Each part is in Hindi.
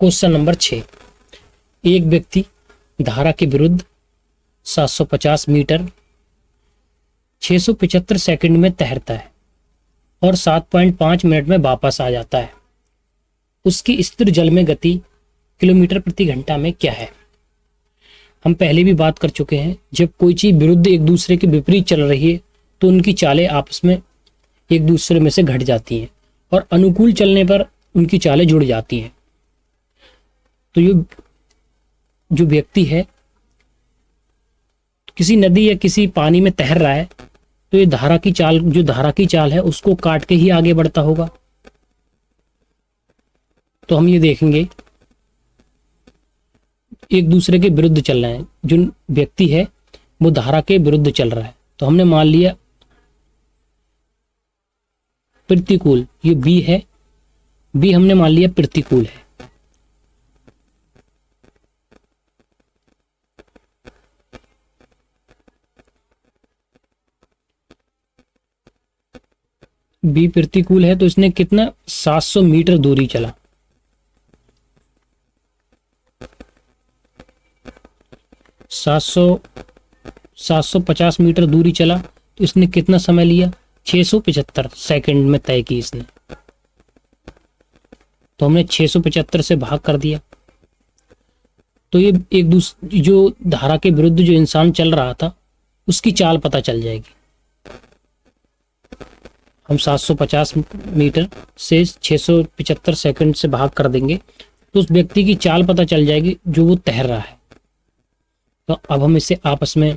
Question number 6। एक व्यक्ति धारा के विरुद्ध 750 मीटर 675 सेकंड में तैरता है और 7.5 मिनट में वापस आ जाता है। उसकी स्थिर जल में गति किलोमीटर प्रति घंटा में क्या है? हम पहले भी बात कर चुके हैं, जब कोई चीज विरुद्ध एक दूसरे के विपरीत चल रही है तो उनकी चालें आपस में एक दूसरे में से घट जाती हैं और अनुकूल चलने पर उनकी चालें जुड़ जाती हैं। तो ये जो व्यक्ति है किसी नदी या किसी पानी में तैर रहा है तो ये धारा की चाल है उसको काट के ही आगे बढ़ता होगा। तो हम ये देखेंगे एक दूसरे के विरुद्ध चल रहे हैं। जो व्यक्ति है वो धारा के विरुद्ध चल रहा है, तो हमने मान लिया प्रतिकूल, ये बी है, बी हमने मान लिया प्रतिकूल है। बी प्रतिकूल है तो इसने कितना 700 मीटर दूरी चला। 750 मीटर दूरी चला तो इसने कितना समय लिया? 675 सेकंड में तय की इसने। तो हमने 675 से भाग कर दिया तो ये एक दूसरे जो धारा के विरुद्ध जो इंसान चल रहा था उसकी चाल पता चल जाएगी। हम 750 मीटर से 675 सेकंड से भाग कर देंगे तो उस व्यक्ति की चाल पता चल जाएगी जो वो तैर रहा है। तो अब हम इसे आपस में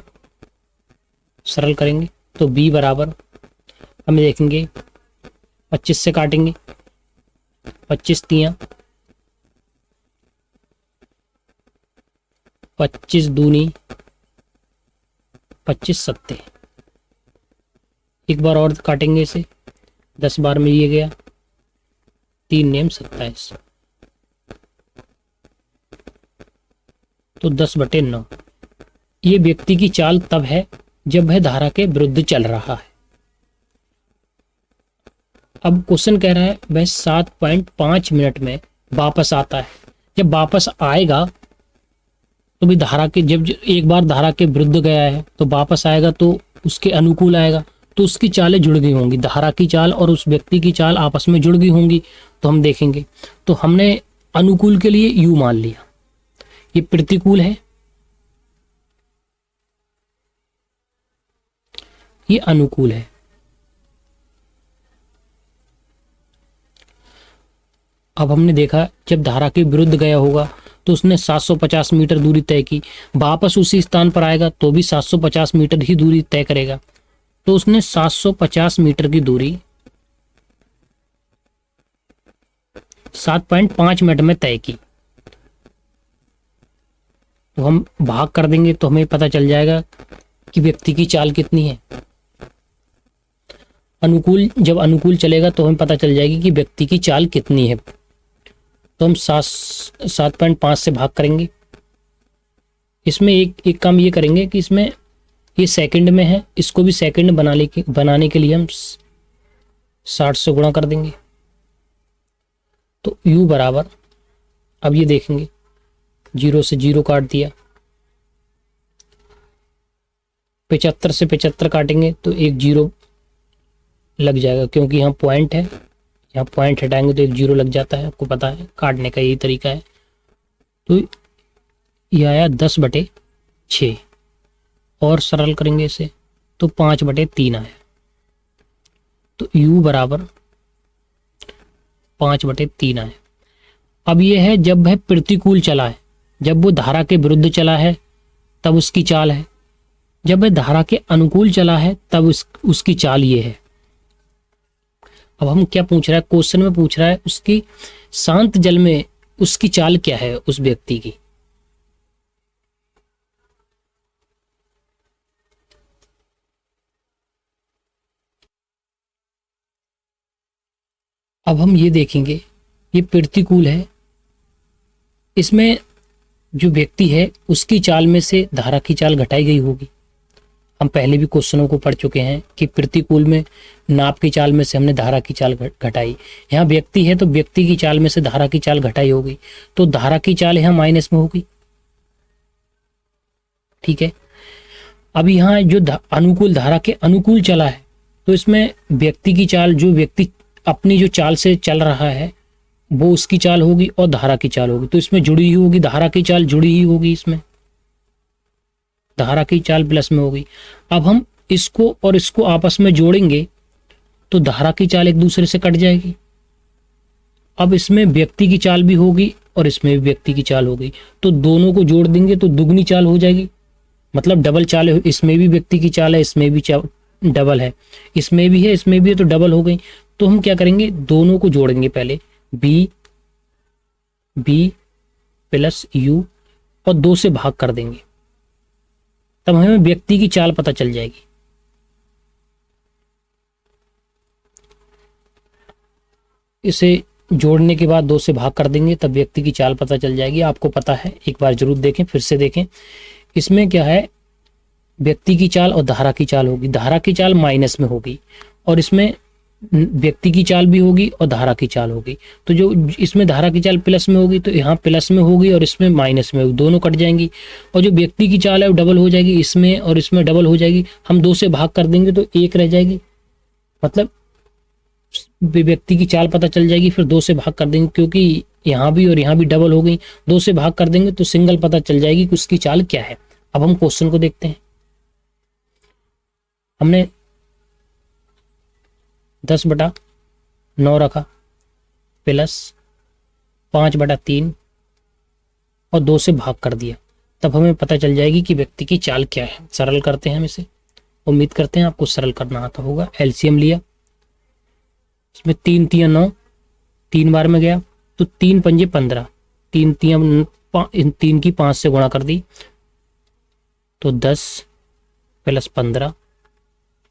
सरल करेंगे तो b बराबर हम देखेंगे 25 से काटेंगे, 25 तियां 25 दूनी 25 सत्ते। एक बार और काटेंगे इसे, 10 बार में ये गया 3 नेम 27 तो 10/9। ये व्यक्ति की चाल तब है जब वह धारा के विरुद्ध चल रहा है। अब क्वेश्चन कह रहा है वह 7.5 मिनट में वापस आता है। जब वापस आएगा तो भी धारा के जब एक बार धारा के विरुद्ध गया है तो वापस आएगा तो उसके अनुकूल आएगा, तो उसकी चालें जुड़ गई होंगी। धारा की चाल और उस व्यक्ति की चाल आपस में जुड़ गई होंगी। तो हम देखेंगे तो हमने अनुकूल के लिए u मान लिया, ये प्रतिकूल है, ये अनुकूल है। अब हमने देखा जब धारा के विरुद्ध गया होगा तो उसने 750 मीटर दूरी तय की, वापस उसी स्थान पर आएगा तो भी 750 मीटर ही दूरी तय करेगा। तो उसने 750 मीटर की दूरी 7.5 मिनट में तय की। तो हम भाग कर देंगे तो हमें पता चल जाएगा कि व्यक्ति की चाल कितनी है। जब अनुकूल चलेगा तो हमें पता चल जाएगी कि व्यक्ति की चाल कितनी है। तो हम 7.5 से भाग करेंगे। इसमें एक काम ये करेंगे कि इसमें ये सेकंड में है, इसको भी सेकंड बनाने के लिए हम 60 से गुणा कर देंगे। तो u बराबर, अब ये देखेंगे 0 से 0 काट दिया, 75 से 75 काटेंगे तो एक 0 लग जाएगा, क्योंकि यहाँ पॉइंट है, यहाँ पॉइंट हटाएंगे तो एक 0 लग जाता है। आपको पता है काटने का यही तरीका है। तो ये आया 10/6 और सरल करेंगे इसे तो 5/3 आया। तो u बराबर 5/3 आया। अब ये है जब वह प्रतिकूल चला है, जब वो धारा के विरुद्ध चला है तब उसकी चाल है, जब वह धारा के अनुकूल चला है तब उसकी चाल ये है। अब हम क्या पूछ रहा है, क्वेश्चन में पूछ रहा है उसकी शांत जल में उसकी चाल क्या है उस व्यक्ति की। अब हम ये देखेंगे ये प्रतिकूल है, इसमें जो व्यक्ति है उसकी चाल में से धारा की चाल घटाई गई होगी। हम पहले भी क्वेश्चनों को पढ़ चुके हैं कि प्रतिकूल में नाप की चाल में से हमने धारा की चाल घटाई। यहाँ व्यक्ति है तो व्यक्ति की चाल में से धारा की चाल घटाई होगी, तो धारा की चाल यहाँ माइनस में होगी। ठीक है, अब यहाँ जो अनुकूल धारा के अनुकूल चला है, तो इसमें व्यक्ति की चाल, जो व्यक्ति अपनी जो चाल से चल रहा है वो उसकी चाल होगी और धारा की चाल होगी, तो इसमें जुड़ी ही होगी, धारा की चाल जुड़ी ही होगी, इसमें धारा की चाल प्लस में होगी। अब हम इसको और इसको आपस में जोड़ेंगे तो धारा की चाल एक दूसरे से कट जाएगी। अब इसमें व्यक्ति की चाल भी होगी और इसमें भी व्यक्ति की चाल होगी, तो दोनों को जोड़ देंगे तो दुगनी चाल हो जाएगी, मतलब डबल चाल है। इसमें भी व्यक्ति की चाल है, इसमें भी डबल है, इसमें भी है, इसमें भी है, तो डबल हो गई। तो हम क्या करेंगे, दोनों को जोड़ेंगे पहले, बी प्लस यू और 2 से भाग कर देंगे, तब हमें व्यक्ति की चाल पता चल जाएगी। इसे जोड़ने के बाद 2 से भाग कर देंगे तब व्यक्ति की चाल पता चल जाएगी। आपको पता है, एक बार जरूर देखें, फिर से देखें। इसमें क्या है, व्यक्ति की चाल और धारा की चाल होगी, धारा की चाल माइनस में होगी और इसमें व्यक्ति की चाल भी होगी और धारा की चाल होगी। तो जो इसमें धारा की चाल प्लस में होगी तो यहाँ प्लस में होगी और इसमें माइनस में होगी, दोनों कट जाएंगी। और जो व्यक्ति की चाल है वो डबल हो जाएगी, इसमें और इसमें डबल हो जाएगी। हम 2 से भाग कर देंगे तो 1 रह जाएगी, मतलब व्यक्ति की चाल पता चल जाएगी। फिर 2 से भाग कर देंगे क्योंकि यहाँ भी और यहाँ भी डबल हो गई, 2 से भाग कर देंगे तो सिंगल पता चल जाएगी कि उसकी चाल क्या है। अब हम क्वेश्चन को देखते हैं। हमने 10/9 रखा प्लस 5/3 और 2 से भाग कर दिया, तब हमें पता चल जाएगी कि व्यक्ति की चाल क्या है। सरल करते हैं हम इसे, उम्मीद करते हैं आपको सरल करना आता होगा। एलसीएम लिया, इसमें 3 × 9, 3 बार में गया तो 3 × 5 = 15, 3 की 5 से गुणा कर दी तो 10 +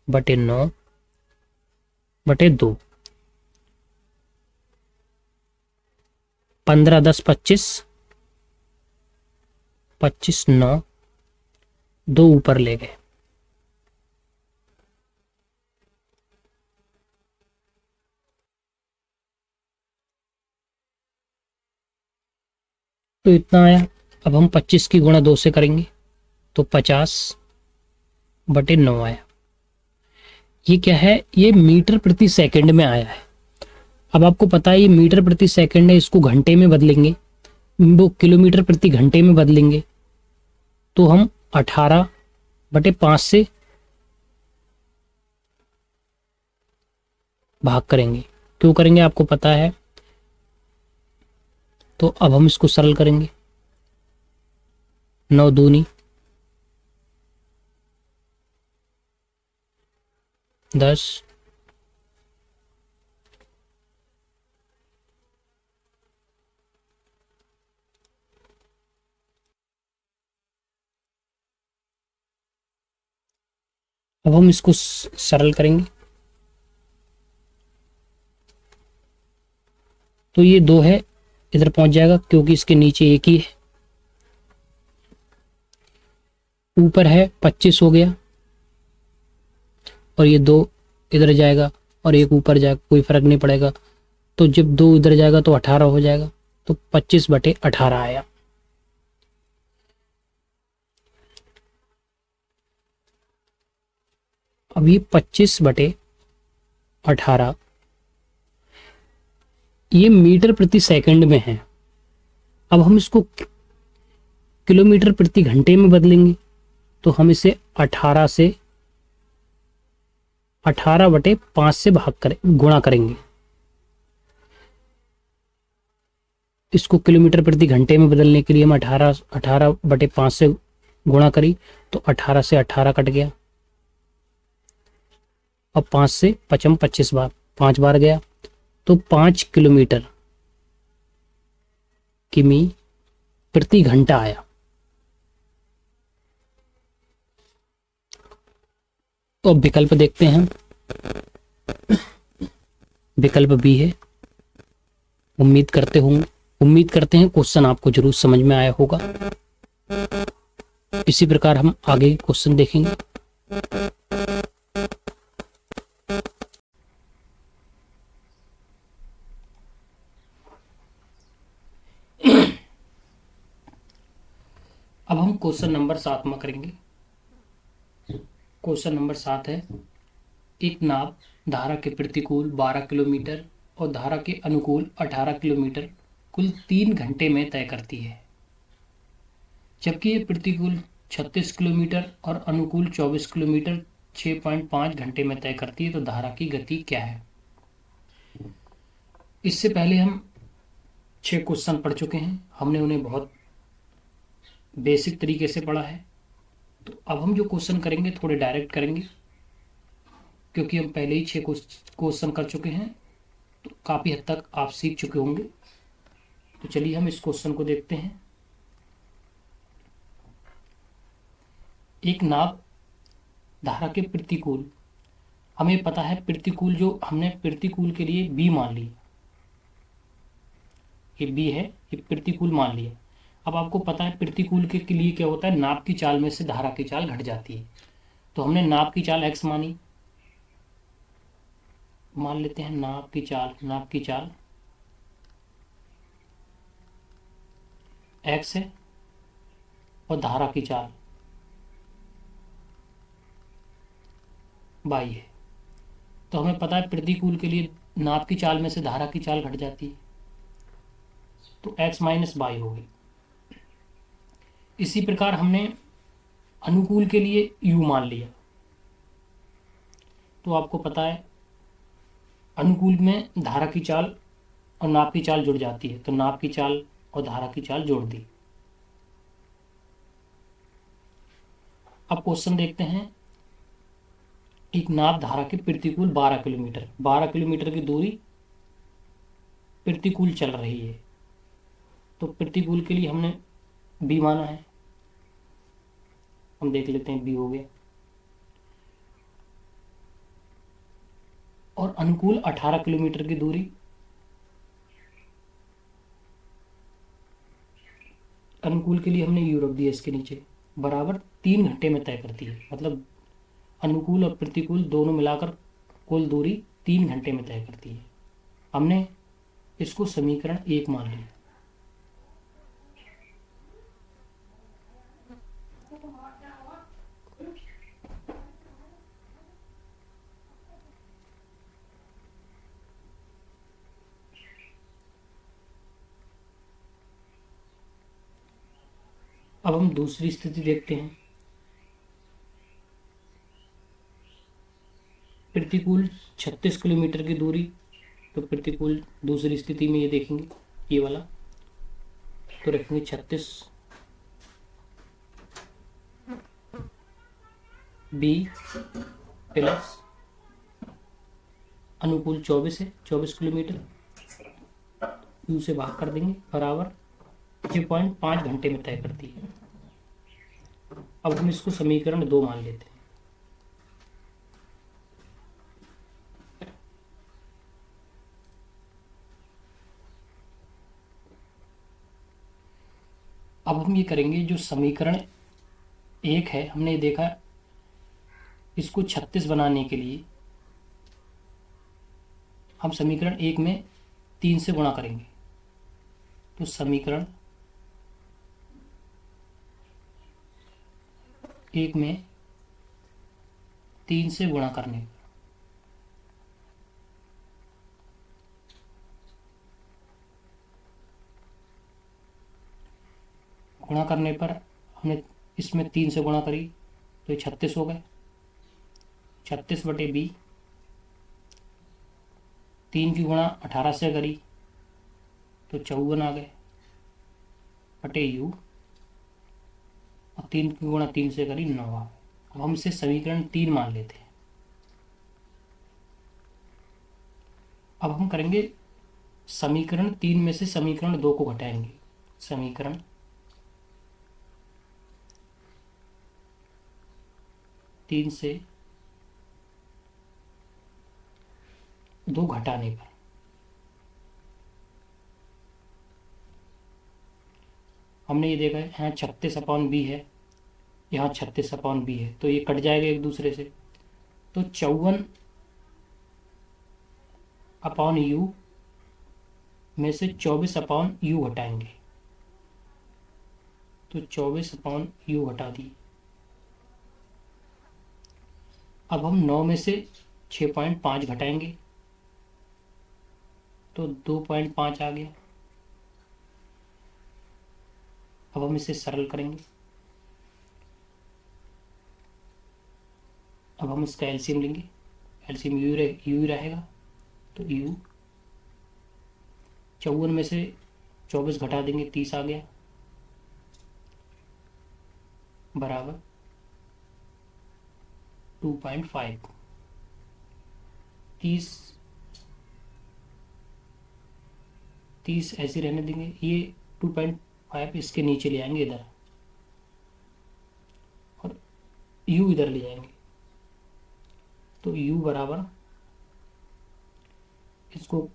15/9/2, 15 10 25, 25 9, 2 ऊपर ले गए। तो इतना आया। अब हम 25 की गुणा 2 से करेंगे तो 50/9 आया। ये क्या है, ये मीटर प्रति सेकंड में आया है। अब आपको पता है ये मीटर प्रति सेकंड है, इसको घंटे में बदलेंगे, वो किलोमीटर प्रति घंटे में बदलेंगे तो हम 18/5 से भाग करेंगे। क्यों करेंगे आपको पता है, तो अब हम इसको सरल करेंगे। 9 दूनी 10, अब हम इसको सरल करेंगे तो ये 2 है, इधर पहुंच जाएगा क्योंकि इसके नीचे एक ही है। ऊपर है 25 हो गया और ये 2 इधर जाएगा और एक ऊपर जाएगा, कोई फर्क नहीं पड़ेगा। तो जब 2 इधर जाएगा तो 18 हो जाएगा, तो 25/18 आया। अब ये 25/18 ये मीटर प्रति सेकंड में है। अब हम इसको किलोमीटर प्रति घंटे में बदलेंगे तो हम इसे 18/5 से गुणा करेंगे। इसको किलोमीटर प्रति घंटे में बदलने के लिए हम 18/5 से गुणा करी तो 18 से 18 कट गया। अब 5 से 55 25 बार, 5 बार गया तो 5 किलोमीटर किमी प्रति घंटा आया। तो अब विकल्प देखते हैं। विकल्प बी है। उम्मीद करते हैं क्वेश्चन आपको जरूर समझ में आया होगा। इसी प्रकार हम आगे क्वेश्चन देखेंगे। अब हम क्वेश्चन नंबर 7 में करेंगे। क्वेश्चन नंबर 7 है, एक नाव धारा के प्रतिकूल 12 किलोमीटर और धारा के अनुकूल 18 किलोमीटर कुल 3 घंटे में तय करती है, जबकि ये प्रतिकूल 36 किलोमीटर और अनुकूल 24 किलोमीटर 6.5 घंटे में तय करती है, तो धारा की गति क्या है। इससे पहले हम 6 क्वेश्चन पढ़ चुके हैं, हमने उन्हें बहुत बेसिक तरीके से पढ़ा है। तो अब हम जो क्वेश्चन करेंगे थोड़े डायरेक्ट करेंगे, क्योंकि हम पहले ही 6 क्वेश्चन कर चुके हैं, तो काफ़ी हद तक आप सीख चुके होंगे। तो चलिए हम इस क्वेश्चन को देखते हैं। एक नाव धारा के प्रतिकूल, हमें पता है प्रतिकूल, जो हमने प्रतिकूल के लिए बी मान लिया, ये बी है, ये प्रतिकूल मान लिया। अब आपको पता है प्रतिकूल के लिए क्या होता है, नाव की चाल में से धारा की चाल घट जाती है। तो हमने नाव की चाल x मानी, मान लेते हैं नाव की चाल x है और धारा की चाल y है। तो हमें पता है प्रतिकूल के लिए नाव की चाल में से धारा की चाल घट जाती है, तो x माइनस वाई होगी। इसी प्रकार हमने अनुकूल के लिए u मान लिया, तो आपको पता है अनुकूल में धारा की चाल और नाव की चाल जुड़ जाती है, तो नाव की चाल और धारा की चाल जोड़ दी। अब क्वेश्चन देखते हैं, एक नाव धारा के प्रतिकूल 12 किलोमीटर की दूरी प्रतिकूल चल रही है, तो प्रतिकूल के लिए हमने बी माना है, हम देख लेते हैं बी हो गया। और अनुकूल 18 किलोमीटर की दूरी, अनुकूल के लिए हमने यू रख दिया इसके नीचे, बराबर 3 घंटे में तय करती है। मतलब अनुकूल और प्रतिकूल दोनों मिलाकर कुल दूरी 3 घंटे में तय करती है। हमने इसको समीकरण 1 मान लिया। अब हम दूसरी स्थिति देखते हैं। प्रतिकूल 36 किलोमीटर की दूरी, तो प्रतिकूल दूसरी स्थिति में ये देखेंगे, ये वाला तो रखेंगे 36 बी प्लस अनुकूल 24 है, 24 किलोमीटर, यू से भाग कर देंगे, बराबर 6.5 घंटे में तय करती है। अब हम इसको समीकरण 2 मान लेते हैं। अब हम ये करेंगे, जो समीकरण 1 है, हमने देखा इसको 36 बनाने के लिए हम समीकरण 1 में 3 से गुणा करेंगे, तो समीकरण 1 में 3 से गुणा करने पर हमने इसमें 3 से गुणा करी, तो ये 36 हो गए। 36 बटे बी, 3 की गुणा 18 से करी तो 54 आ गए, बटे यू, और 3 की गुणा 3 से करी 9 आ गए। अब हम इसे समीकरण 3 मान लेते हैं। अब हम करेंगे समीकरण 3 में से समीकरण 2 को घटाएंगे। समीकरण 3 से 2 घटाने पर हमने ये देखा है, यहाँ 36 अपॉन बी है, यहाँ 36/b है, तो ये कट जाएगा एक दूसरे से। तो 54/u में से 24/u हटाएंगे, तो 24/u हटा दिए। अब हम 9 में से 6.5 घटाएंगे, तो 2.5 आ गया। अब हम इसे सरल करेंगे। अब हम इसका एलसीएम लेंगे, एलसीएम यू ही रहेगा, तो यू 54 में से 24 घटा देंगे, 30 आ गया, बराबर 2.5। 30 ऐसे रहने देंगे, ये 2.5 इसके नीचे ले आएंगे इधर, और u इधर ले जाएंगे, तो u बराबर, इसको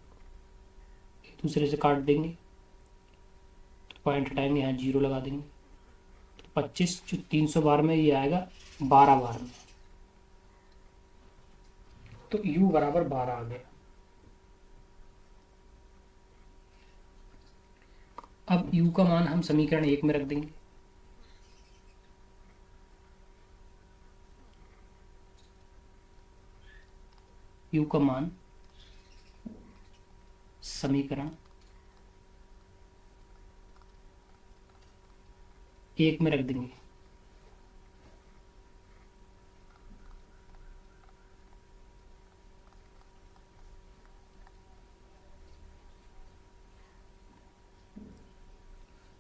एक दूसरे से काट देंगे, तो पॉइंट हटाएंगे, यहाँ 0 लगा देंगे, तो 25 जो 300 बार में, ये आएगा 12 बार में, तो u बराबर 12 आ गया। अब u का मान हम समीकरण 1 में रख देंगे। u का मान समीकरण 1 में रख देंगे।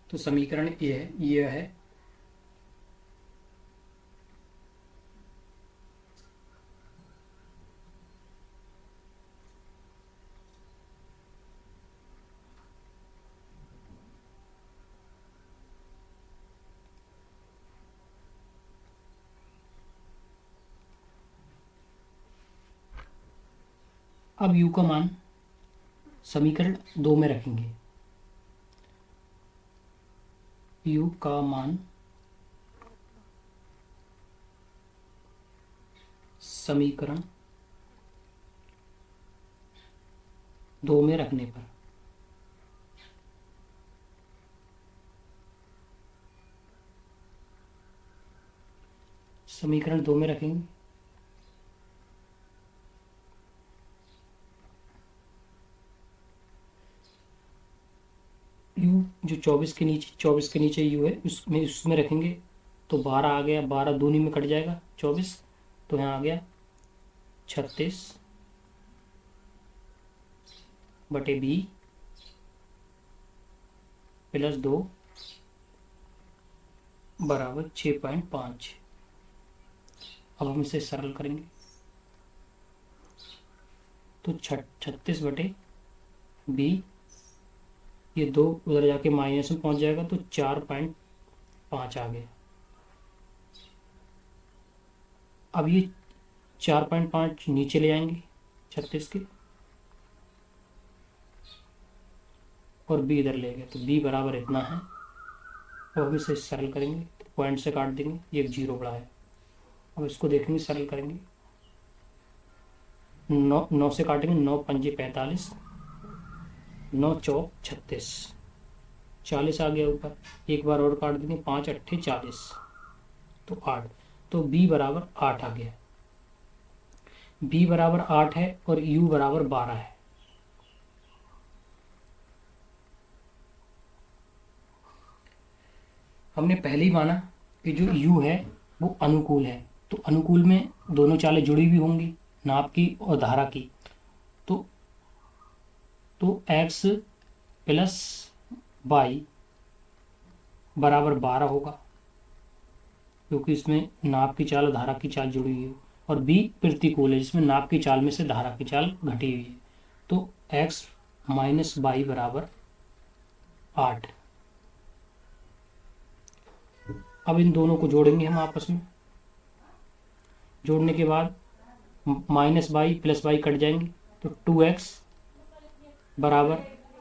तो समीकरण ये है अब u का मान समीकरण 2 में रखेंगे। u का मान समीकरण 2 में रखने पर समीकरण 2 में रखेंगे, u जो 24 के नीचे u है, उसमें रखेंगे, तो 12 आ गया, 12 दूनी में कट जाएगा 24, तो यहाँ आ गया 36/b प्लस 2 बराबर 6.5। अब हम इसे सरल करेंगे, तो 36/b, ये 2 उधर जाके माइनस में पहुंच जाएगा, तो 4.5 आ गया। अब ये 4.5 नीचे ले आएंगे 36 के, और b इधर ले गए, तो b बराबर इतना है। अब हम इसे सरल करेंगे, तो पॉइंट से काट देंगे, ये 0 बड़ा है। अब इसको देखेंगे, सरल करेंगे, 9 से काटेंगे, 9 पंजे 45, 9 चौक 36, 40 आ गया ऊपर, एक बार और काट देंगे, 5 अट्ठे 40, तो 8, तो b बराबर 8 आ गया। b बराबर 8 है और u बराबर 12 है। हमने पहले ही माना कि जो u है वो अनुकूल है, तो अनुकूल में दोनों चालें जुड़ी हुई होंगी, नाप की और धारा की, तो x प्लस y बराबर 12 होगा, क्योंकि इसमें नाप की चाल और धारा की चाल जुड़ी हुई है, और b प्रतिकूल है, जिसमें नाप की चाल में से धारा की चाल घटी हुई है, तो x माइनस y बराबर 8। अब इन दोनों को जोड़ेंगे हम आपस में, जोड़ने के बाद minus y plus y cut जाएंगे, तो 2x बराबर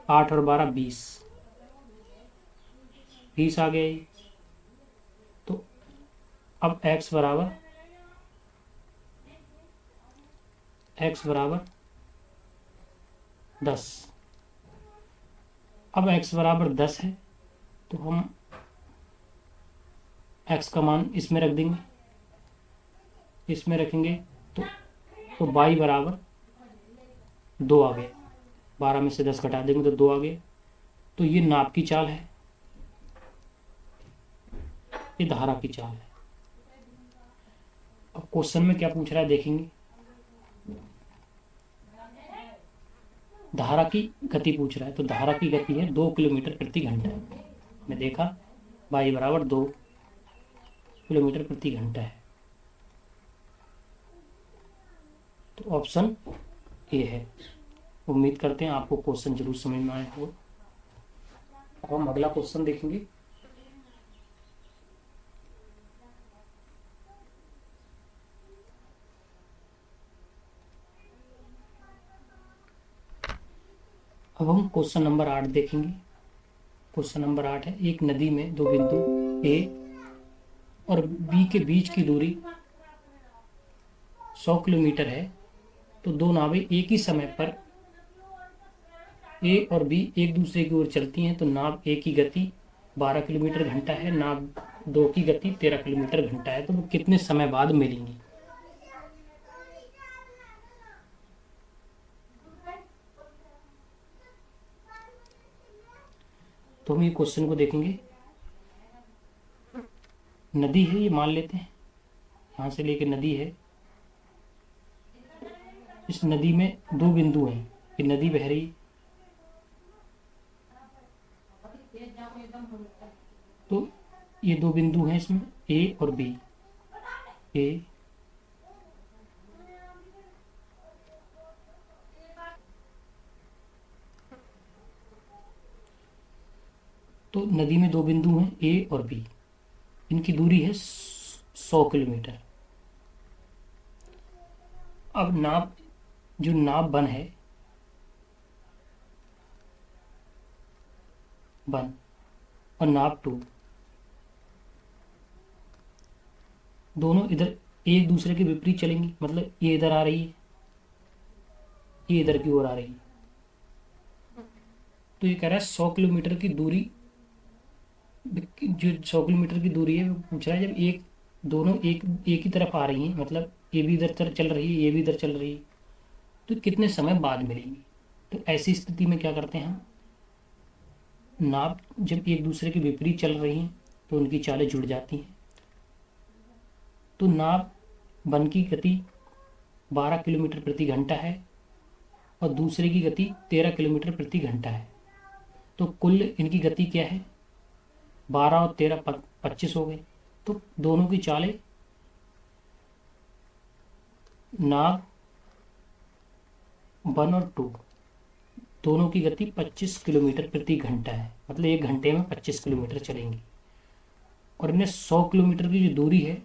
8 और 12 20 आ गया ये। तो अब x बराबर 10। अब x बराबर 10 है तो हम x का मान इसमें रख देंगे, इसमें रखेंगे तो y बराबर 2 आ गया। 12 में से 10 घटा देंगे तो 2 आ गया। तो ये नाप की चाल है, ये धारा की चाल है। अब क्वेश्चन में क्या पूछ रहा है देखेंगे। धारा की गति पूछ रहा है, तो धारा की गति है 2 किलोमीटर प्रति घंटा। हमने देखा y बराबर 2 किलोमीटर प्रति घंटा है। तो ऑप्शन ए है। उम्मीद करते हैं आपको क्वेश्चन जरूर समझ में आया हो। अब हम अगला क्वेश्चन देखेंगे। अब हम क्वेश्चन नंबर 8 देखेंगे। क्वेश्चन नंबर 8 है, एक नदी में दो बिंदु ए और बी के बीच की दूरी 100 किलोमीटर है। तो दो नावें एक ही समय पर ए और बी एक दूसरे की ओर चलती हैं। तो नाव ए की गति 12 किलोमीटर घंटा है, नाव दो की गति 13 किलोमीटर घंटा है। तो वो कितने समय बाद मिलेंगी। तो हम ये क्वेश्चन को देखेंगे। नदी है, ये मान लेते हैं, यहां से लेके नदी है। इस नदी में दो बिंदु हैं, ये नदी बह रही है। तो ये दो बिंदु हैं इसमें, ए और बी। ए तो नदी में दो बिंदु हैं ए और बी, इनकी दूरी है 100 किलोमीटर। अब नाप, जो नाप वन है, वन और नाप टू, दोनों इधर एक दूसरे के विपरीत चलेंगी। मतलब ये इधर आ रही है, ये इधर की ओर आ रही है। तो ये कह रहा है 100 किलोमीटर की दूरी, जो 100 किलोमीटर की दूरी है वो पूछ रहा है जब एक दोनों एक ही तरफ आ रही हैं, मतलब ये भी इधर चल रही है, ये भी इधर चल रही है, तो कितने समय बाद मिलेंगी। तो ऐसी स्थिति में क्या करते हैं हम, नाव जब एक दूसरे के विपरीत चल रही हैं तो उनकी चालें जुड़ जाती हैं। तो नाव वन की गति 12 किलोमीटर प्रति घंटा है और दूसरे की गति 13 किलोमीटर प्रति घंटा है। तो कुल इनकी गति क्या है, 12 और 13 25 हो गए। तो दोनों की चालें, नाव वन और टू, दोनों की गति 25 किलोमीटर प्रति घंटा है। मतलब एक घंटे में 25 किलोमीटर चलेंगी। और इन्हें 100 किलोमीटर की जो दूरी है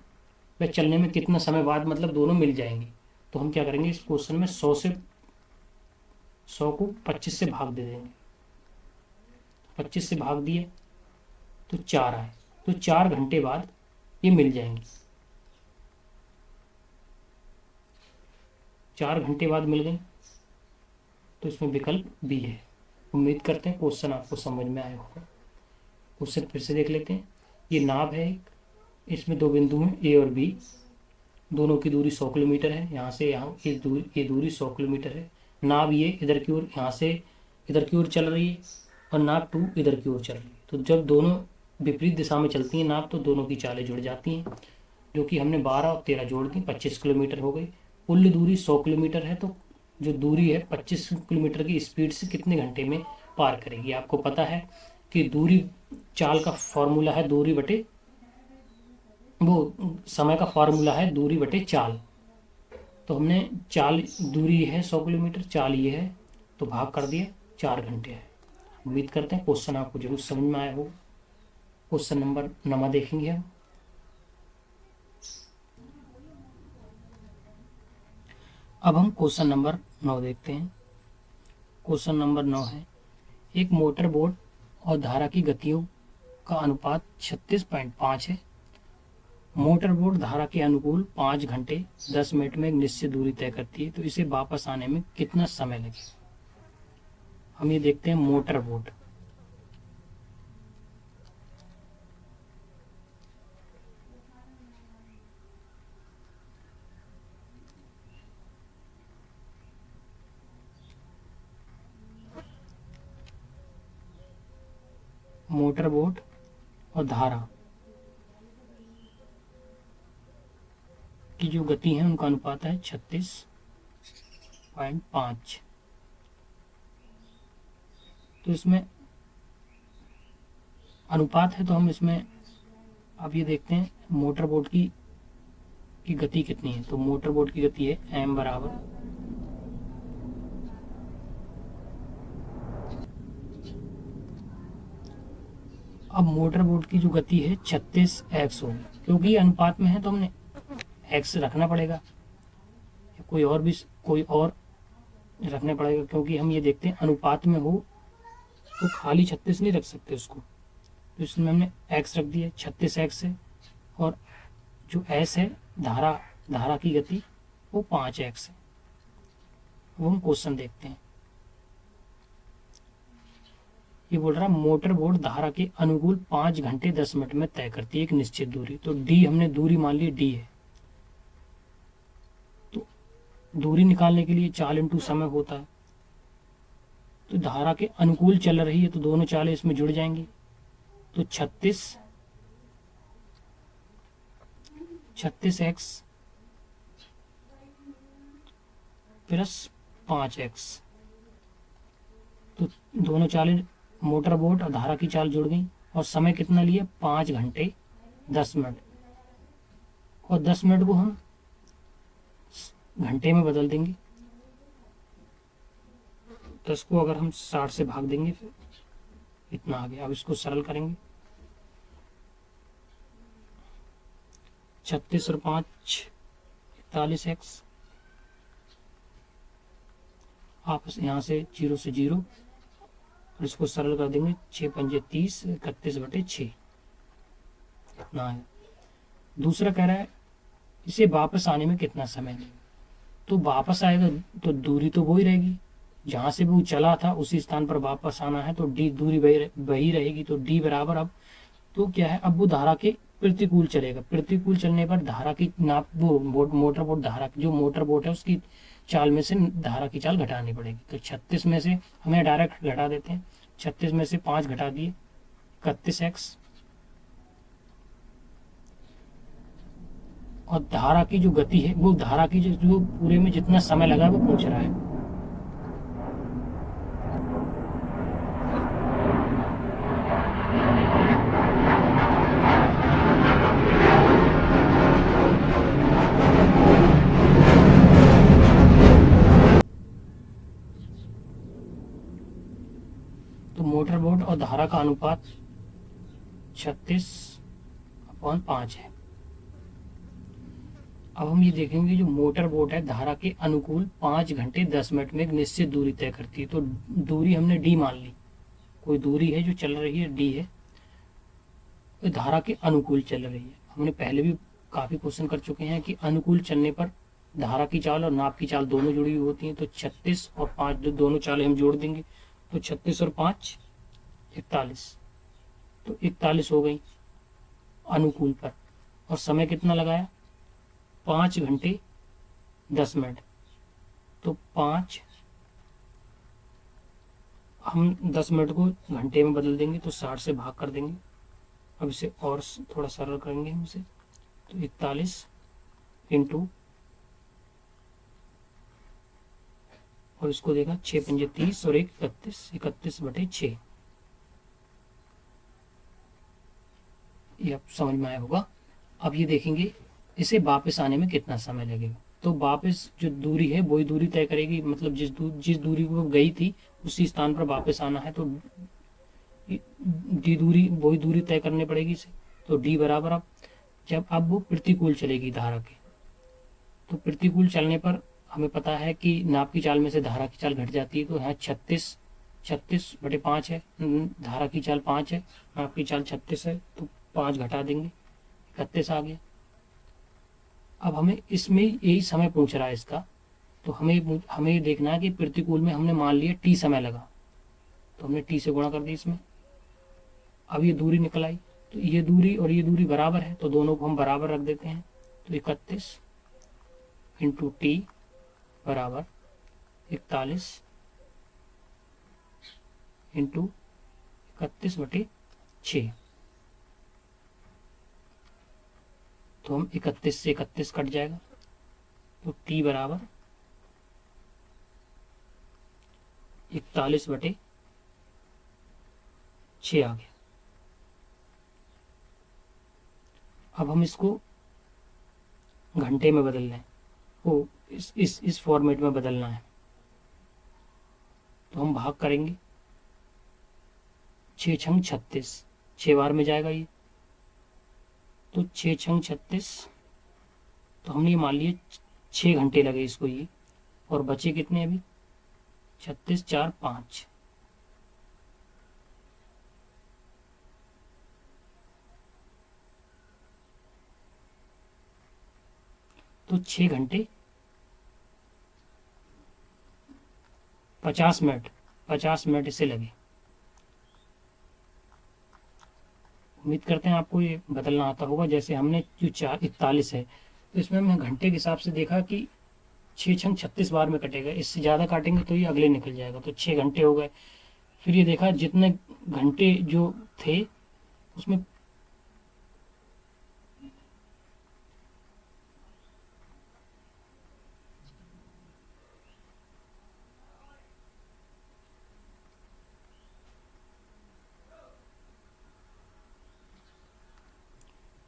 वह चलने में कितना समय बाद मतलब दोनों मिल जाएंगे। तो हम क्या करेंगे, इस क्वेश्चन में 100 को 25 से भाग दे देंगे। 25 से भाग दिए तो 4 आए, तो 4 घंटे बाद ये मिल जाएंगी। 4 घंटे बाद मिल गई, तो इसमें विकल्प बी है। उम्मीद करते हैं क्वेश्चन आपको समझ में आया होगा। क्वेश्चन फिर से देख लेते हैं। ये नाव है एक, इसमें दो बिंदु हैं ए और बी, दोनों की दूरी 100 किलोमीटर है। यहाँ से यहाँ ये दूरी 100 किलोमीटर है। नाव ये इधर की ओर, यहाँ से इधर की ओर चल रही है और नाव टू इधर की ओर चल रही है। तो जब दोनों विपरीत दिशा में चलती हैं नाव, तो दोनों की चालें जुड़ जाती हैं, जो कि हमने 12 और 13 जोड़ दी, 25 किलोमीटर हो गई। कुल दूरी 100 किलोमीटर है, तो जो दूरी है 25 किलोमीटर की स्पीड से कितने घंटे में पार करेगी। आपको पता है कि दूरी, चाल का फॉर्मूला है दूरी बटे, वो समय का फॉर्मूला है दूरी बटे चाल। तो हमने चाल, दूरी है 100 किलोमीटर, चाल ये है, तो भाग कर दिया, 4 घंटे है। उम्मीद करते हैं क्वेश्चन आपको जरूर समझ में आया हो। क्वेश्चन नंबर 9 देखेंगे हम। अब हम क्वेश्चन नंबर 9 देखते हैं। क्वेश्चन नंबर 9 है, एक मोटर बोट और धारा की गतियों का अनुपात 36.5 है। मोटर बोट धारा के अनुकूल 5 घंटे 10 मिनट में एक निश्चित दूरी तय करती है, तो इसे वापस आने में कितना समय लगेगा। हम ये देखते हैं मोटर बोट। मोटर बोट और धारा की जो गति है उनका अनुपात है 36.5। तो इसमें अनुपात है, तो हम इसमें अब ये देखते हैं मोटर बोट की गति कितनी है। तो मोटर बोट की गति है m बराबर अब मोटर बोट की जो गति है 36x होगी, क्योंकि अनुपात में है तो हमने x रखना पड़ेगा, कोई और रखने पड़ेगा, क्योंकि हम ये देखते हैं अनुपात में हो तो खाली 36 नहीं रख सकते उसको, तो इसमें हमने x रख दिया 36x है, और जो s है धारा की गति वो 5x है। वो हम क्वेश्चन देखते हैं। ये बोल रहा है मोटर बोट धारा के अनुकूल 5 घंटे 10 मिनट में तय करती है एक निश्चित दूरी। तो d हमने दूरी मान ली d है, तो दूरी निकालने के लिए चाल इंटू समय होता है। तो धारा के अनुकूल चल रही है तो दोनों चालें इसमें जुड़ जाएंगी। तो 36x प्लस 5x, तो दोनों चालें मोटर बोट और धारा की चाल जुड़ गई। और समय कितना लिए 5 घंटे 10 मिनट, और 10 मिनट को हम घंटे में बदल देंगे। 10 को अगर हम 60 से भाग देंगे फिर इतना आ गया। अब इसको सरल करेंगे। 36 और 5 41x, आपस यहाँ से 0 से 0, और इसको सरल कर देंगे। 6 पंजे 30, 31/6 इतना है। दूसरा कह रहा है इसे वापस आने में कितना समय लगेगा। तो वापस आएगा तो दूरी तो वही रहेगी, जहाँ से वो चला था उसी स्थान पर वापस आना है, तो डी दूरी वही रहेगी। तो डी बराबर अब तो क्या है, अब वो धारा के प्रतिकूल चलेगा। प्रतिकूल चलने पर धारा की नाप वो मोटर बोट धारा जो मोटर बोट है उसकी चाल में से धारा की चाल घटानी पड़ेगी। तो 36 में से हमें डायरेक्ट घटा देते हैं। 36 में से 5 घटा दिए 31x, और धारा की जो गति है वो धारा की जो पूरे में जितना समय लगा है वो पूछ रहा है। तो मोटर बोट और धारा का अनुपात 36/5 है। अब हम ये देखेंगे जो मोटर बोट है धारा के अनुकूल 5 घंटे 10 मिनट में एक निश्चित दूरी तय करती है। तो दूरी हमने डी मान ली, कोई दूरी है जो चल रही है डी है, तो धारा के अनुकूल चल रही है। हमने पहले भी काफी क्वेश्चन कर चुके हैं कि अनुकूल चलने पर धारा की चाल और नाप की चाल दोनों जुड़ी हुई होती हैं। तो 36 और 5 दोनों चालें हम जोड़ देंगे, तो 36 और 5 41, तो 41 हो गई अनुकूल पर। और समय कितना लगाया 5 घंटे 10 मिनट, तो 5 हम 10 मिनट को घंटे में बदल देंगे तो 60 से भाग कर देंगे। अब इसे और थोड़ा सरल करेंगे हम इसे, तो 41 इंटू, और इसको देखा 6 पंजे 30 और 1 31, 31/6। ये अब समझ में आया होगा। अब ये देखेंगे इसे वापस आने में कितना समय लगेगा। तो वापस जो दूरी है वही दूरी तय करेगी, मतलब जिस दूरी को गई थी उसी स्थान पर वापस आना है, तो डी दूरी वही दूरी तय करनी पड़ेगी इसे। तो डी बराबर अब वो प्रतिकूल चलेगी धारा के, तो प्रतिकूल चलने पर हमें पता है कि नाप की चाल में से धारा की चाल घट जाती है। तो यहाँ 36/5 है, धारा की चाल 5 है, नाप की चाल 36 है, तो 5 घटा देंगे 31 आ गया। अब हमें इसमें यही समय पूछ रहा है इसका, तो हमें हमें ये देखना है कि प्रतिकूल में हमने मान लिया टी समय लगा, तो हमने टी से गुणा कर दी इसमें। अब ये दूरी निकल आई, तो ये दूरी और ये दूरी बराबर है, तो दोनों को हम बराबर रख देते हैं। तो 31 इंटू टी बराबर 41 इंटू 31/6। तो हम 31 से 31 कट जाएगा, तो टी बराबर 41/6 आ गया। अब हम इसको घंटे में बदल लें, वो इस फॉर्मेट में बदलना है, तो हम भाग करेंगे 6 छंग 36, 6 बार में जाएगा ये, तो 6 छंग 36, तो हमने ये मान लिए 6 घंटे लगे इसको ये, और बचे कितने अभी 36 4 5, तो 6 घंटे 50 मिनट, 50 मिनट इसे लगे। उम्मीद करते हैं आपको ये बदलना आता होगा। जैसे हमने जो 41 है, तो इसमें हमने घंटे के हिसाब से देखा कि 6 छंग 36 बार में कटेगा, इससे ज़्यादा काटेंगे तो ये अगले निकल जाएगा, तो 6 घंटे हो गए। फिर ये देखा जितने घंटे जो थे उसमें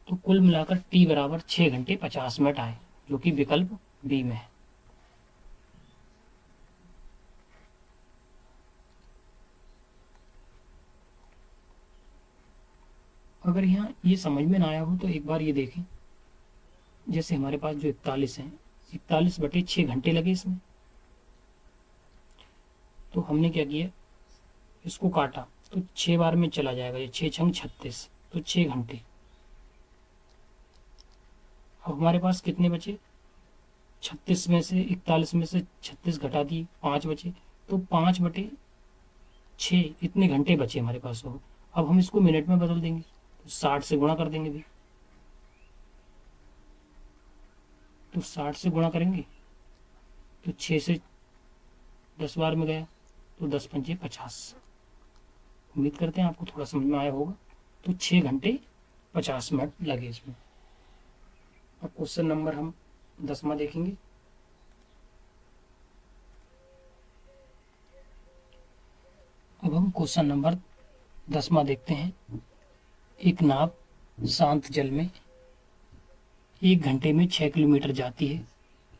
तो कुल मिलाकर टी बराबर 6 घंटे 50 मिनट आए, जो कि विकल्प बी में है। अगर यहाँ ये समझ में ना आया हो तो एक बार ये देखें, जैसे हमारे पास जो 41 है, 41/6 घंटे लगे इसमें, तो हमने क्या किया, इसको काटा तो 6 बार में चला जाएगा, ये 6 छंग 36, तो 6 घंटे। अब हमारे पास कितने बचे, 36 में से 41 में से 36 घटा दिए, 5 बचे, तो 5/6 इतने घंटे बचे हमारे पास हो। अब हम इसको मिनट में बदल देंगे, तो 60 से गुणा कर देंगे भी, तो 60 से गुणा करेंगे तो 6 से 10 बार में गया, तो 10 पंचे 50। उम्मीद करते हैं आपको थोड़ा समझ में आया होगा। तो 6 घंटे 50 मिनट लगे इसमें। अब क्वेश्चन नंबर हम 10वां देखेंगे। अब हम क्वेश्चन नंबर 10वां देखते हैं। एक नाव शांत जल में 1 घंटे में 6 किलोमीटर जाती है,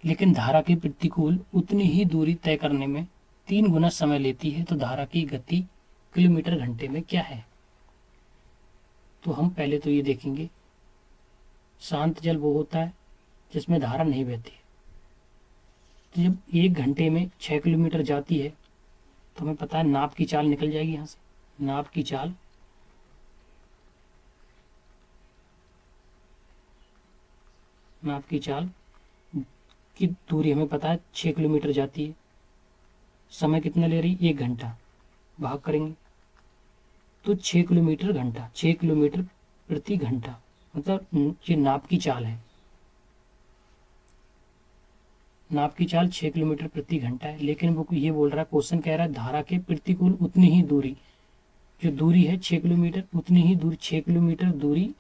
लेकिन धारा के प्रतिकूल उतनी ही दूरी तय करने में 3 गुना समय लेती है, तो धारा की गति किलोमीटर घंटे में क्या है। तो हम पहले तो ये देखेंगे, शांत जल वो होता है जिसमें धारा नहीं बहती। तो जब 1 घंटे में 6 किलोमीटर जाती है, तो हमें पता है नाव की चाल निकल जाएगी यहाँ से। नाव की चाल की दूरी हमें पता है 6 किलोमीटर जाती है। समय कितना ले रही, 1 घंटा, भाग करेंगे तो 6 किलोमीटर घंटा, 6 किलोमीटर प्रति घंटा, मतलब ये नाव की चाल है। नाव की चाल 6 किलोमीटर प्रति घंटा है, लेकिन वो ये बोल रहा है, क्वेश्चन कह रहा है धारा के प्रतिकूल उतनी ही दूरी, जो दूरी है 6 किलोमीटर, उतनी ही दूरी 6 किलोमीटर दूरी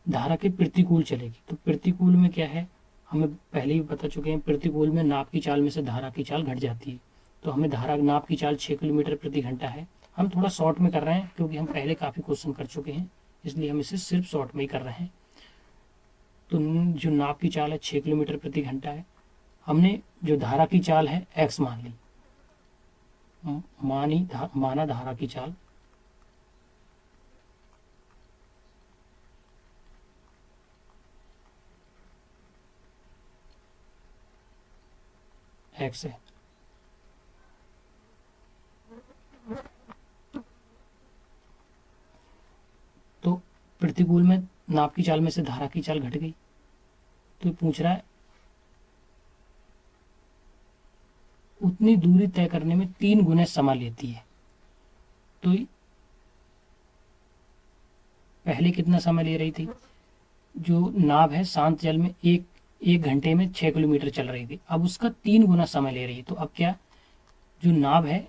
धारा के प्रतिकूल चलेगी। तो प्रतिकूल में क्या है, हमें पहले ही बता चुके हैं, प्रतिकूल में नाव की चाल में से धारा की चाल घट जाती है। तो हमें धारा नाव की चाल 6 किलोमीटर प्रति घंटा है। हम थोड़ा शॉर्ट में कर रहे हैं क्योंकि हम पहले काफ़ी क्वेश्चन कर चुके हैं, इसलिए हम इसे सिर्फ शॉर्ट में ही कर रहे हैं। तो जो नाव की चाल है 6 किलोमीटर प्रति घंटा है, हमने जो धारा की चाल है x मान ली, माना धारा की चाल x है। तो प्रतिकूल में नाव की चाल में से धारा की चाल घट गई, तो पूछ रहा है उतनी दूरी तय करने में 3 गुना समय लेती है। तो पहले कितना समय ले रही थी? जो नाव है शांत जल में एक एक घंटे में 6 किलोमीटर चल रही थी, अब उसका 3 गुना समय ले रही है। तो अब क्या, जो नाव है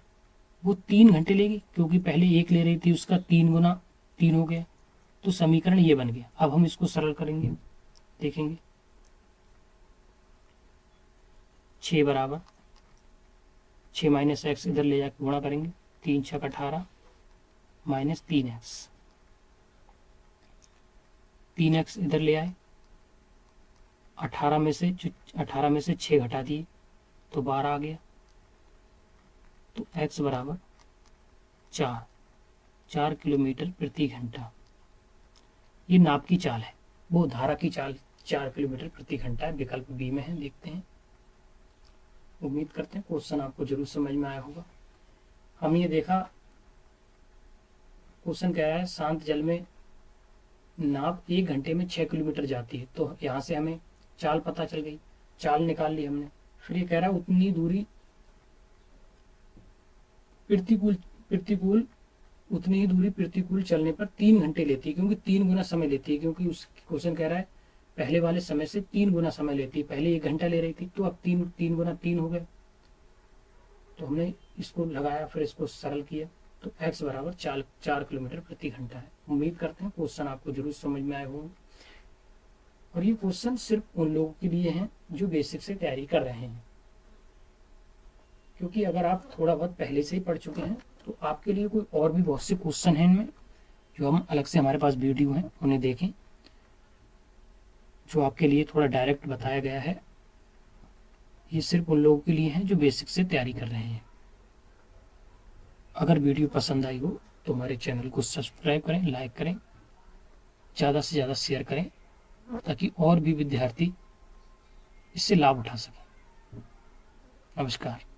वो 3 घंटे लेगी, क्योंकि पहले एक ले रही थी, उसका 3 गुना 3 हो गया। तो समीकरण ये बन गया। अब हम इसको सरल करेंगे, देखेंगे 6 बराबर 6 माइनस एक्स इधर ले जाकर गुणा करेंगे, 3 छक 18 माइनस 3x, 3x इधर ले आए, 18 में से 6 घटा दिए तो 12 आ गया। तो x बराबर 4 किलोमीटर प्रति घंटा। ये नाव की चाल है, वो धारा की चाल 4 किलोमीटर प्रति घंटा है। विकल्प बी में है, देखते हैं। उम्मीद करते हैं क्वेश्चन आपको जरूर समझ में आया होगा। हम ये देखा, क्वेश्चन कह रहा है शांत जल में नाव 1 घंटे में 6 किलोमीटर जाती है। तो यहाँ से हमें चाल पता चल गई, चाल निकाल ली हमने। फिर ये कह रहा है उतनी दूरी प्रतिकूल चलने पर 3 घंटे लेती है, क्योंकि 3 गुना समय लेती है, क्योंकि उस क्वेश्चन कह रहा है पहले वाले समय से 3 गुना समय लेती है। पहले 1 घंटा ले रही थी, तो अब 3 गुना 3 हो गए। तो हमने इसको लगाया, फिर इसको सरल किया, तो x बराबर 4 किलोमीटर प्रति घंटा है। उम्मीद करते हैं क्वेश्चन आपको जरूर समझ में आए होंगे। और ये क्वेश्चन सिर्फ उन लोगों के लिए हैं जो बेसिक से तैयारी कर रहे हैं, क्योंकि अगर आप थोड़ा बहुत पहले से ही पढ़ चुके हैं तो आपके लिए कोई और भी बहुत से क्वेश्चन हैं इनमें, जो हम अलग से हमारे पास वीडियो हैं उन्हें देखें, जो आपके लिए थोड़ा डायरेक्ट बताया गया है। ये सिर्फ उन लोगों के लिए हैं जो बेसिक से तैयारी कर रहे हैं। अगर वीडियो पसंद आई हो तो हमारे चैनल को सब्सक्राइब करें, लाइक करें, ज़्यादा से ज़्यादा शेयर करें, ताकि और भी विद्यार्थी इससे लाभ उठा सकें। नमस्कार।